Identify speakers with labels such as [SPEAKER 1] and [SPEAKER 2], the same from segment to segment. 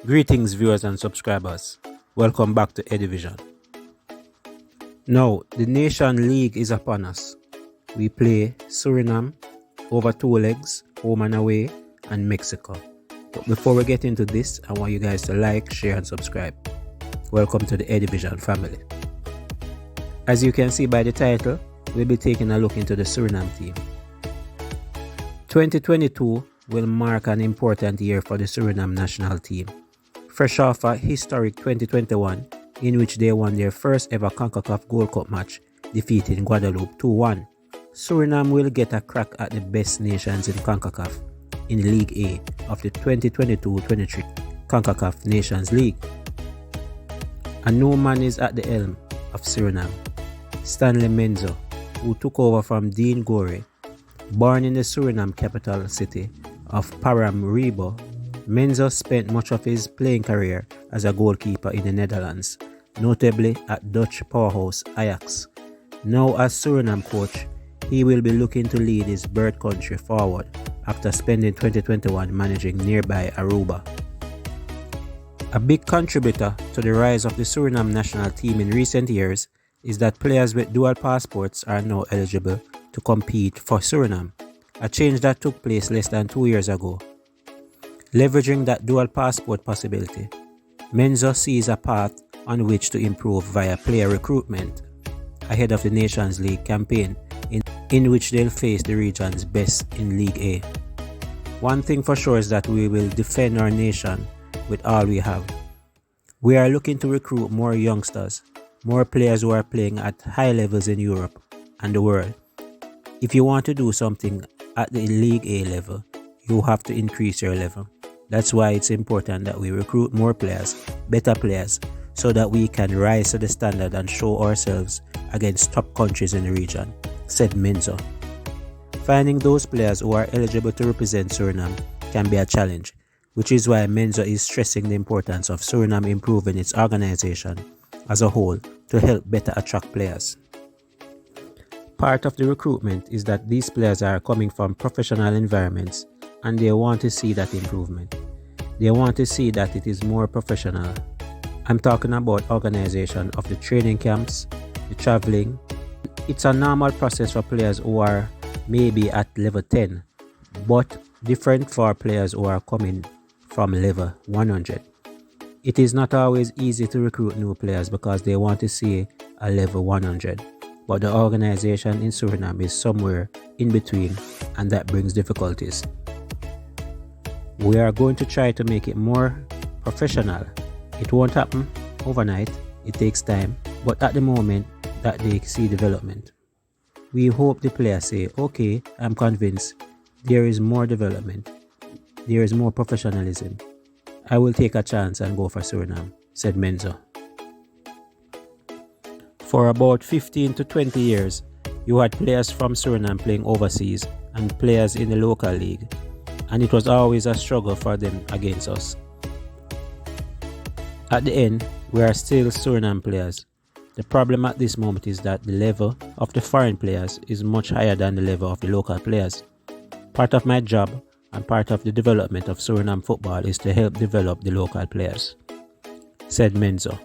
[SPEAKER 1] Greetings, viewers and subscribers. Welcome back to Eddy Vision. Now, the Nation League is upon us. We play Suriname over 2 legs, home and away, and Mexico. But before we get into this, I want you guys to like, share, and subscribe. Welcome to the Eddy Vision family. As you can see by the title, we'll be taking a look into the Suriname team. 2022 will mark an important year for the Suriname national team. Fresh off a historic 2021 in which they won their first ever CONCACAF Gold Cup match, defeating Guadeloupe 2-1. Suriname will get a crack at the best nations in CONCACAF in League A of the 2022-23 CONCACAF Nations League. A new man is at the helm of Suriname, Stanley Menzo, who took over from Dean Gore. Born in the Suriname capital city of Paramaribo, Menzo spent much of his playing career as a goalkeeper in the Netherlands, notably at Dutch powerhouse Ajax. Now as Suriname coach, he will be looking to lead his birth country forward after spending 2021 managing nearby Aruba. A big contributor to the rise of the Suriname national team in recent years is that players with dual passports are now eligible to compete for Suriname, a change that took place less than 2 years ago. Leveraging that dual passport possibility, Menzo sees a path on which to improve via player recruitment ahead of the Nations League campaign in which they'll face the region's best in League A. One thing for sure is that we will defend our nation with all we have. We are looking to recruit more youngsters, more players who are playing at high levels in Europe and the world. If you want to do something at the League A level, you have to increase your level. That's why it's important that we recruit more players, better players, so that we can rise to the standard and show ourselves against top countries in the region, said Menzo. Finding those players who are eligible to represent Suriname can be a challenge, which is why Menzo is stressing the importance of Suriname improving its organization as a whole to help better attract players. Part of the recruitment is that these players are coming from professional environments and they want to see that improvement. They want to see that it is more professional. I'm talking about organization of the training camps, the traveling. It's a normal process for players who are maybe at level 10, but different for players who are coming from level 100. It is not always easy to recruit new players because they want to see a level 100. But the organization in Suriname is somewhere in between and that brings difficulties. We are going to try to make it more professional. It won't happen overnight, it takes time, but at the moment that they see development. We hope the players say, okay, I'm convinced there is more development, there is more professionalism. I will take a chance and go for Suriname, said Menzo. For about 15 to 20 years, you had players from Suriname playing overseas and players in the local league, and it was always a struggle for them against us. At the end, we are still Suriname players. The problem at this moment is that the level of the foreign players is much higher than the level of the local players. Part of my job and part of the development of Suriname football is to help develop the local players, said Menzo.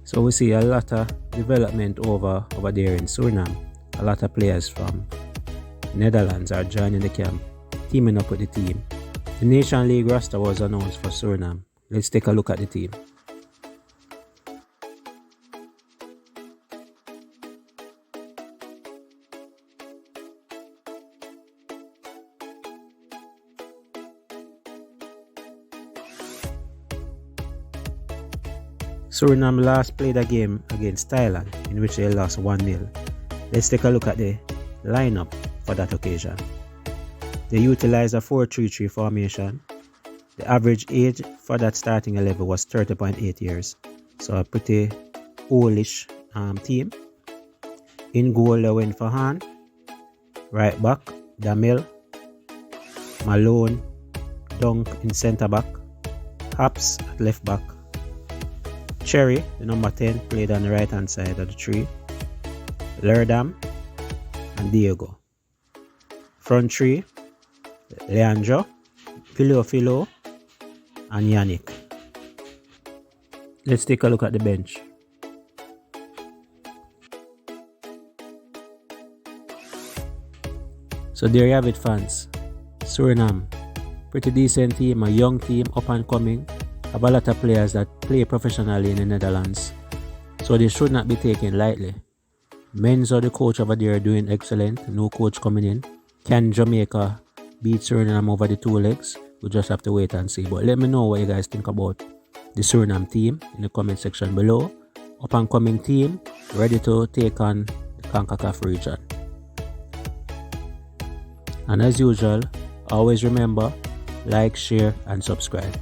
[SPEAKER 1] So we see a lot of development over there in Suriname. A lot of players from Netherlands are joining the camp, teaming up with the team. The Nation League roster was announced for Suriname. Let's take a look at the team. Suriname last played a game against Thailand in which they lost 1-0. Let's take a look at the lineup for that occasion. They utilized a 4-3-3 formation. The average age for that starting 11 was 30.8 years. So a pretty oldish team. In goal they went for Han. Right back, Damil. Malone, Dunk in centre back. Haps at left back. Cherry, the number 10, played on the right hand side of the tree. Lerdam and Diego. Front three, Leandro, Filo, and Yannick. Let's take a look at the bench. So there you have it, fans. Suriname, pretty decent team, a young team, up and coming. Have a lot of players that play professionally in the Netherlands, so they should not be taken lightly. Menzo, the coach over there, doing excellent. No coach coming in. Can Jamaica beat Suriname over the two legs? We'll just have to wait and see. But let me know what you guys think about the Suriname team in the comment section below. Up and coming team, ready to take on the CONCACAF region. And as usual, always remember, like, share and subscribe.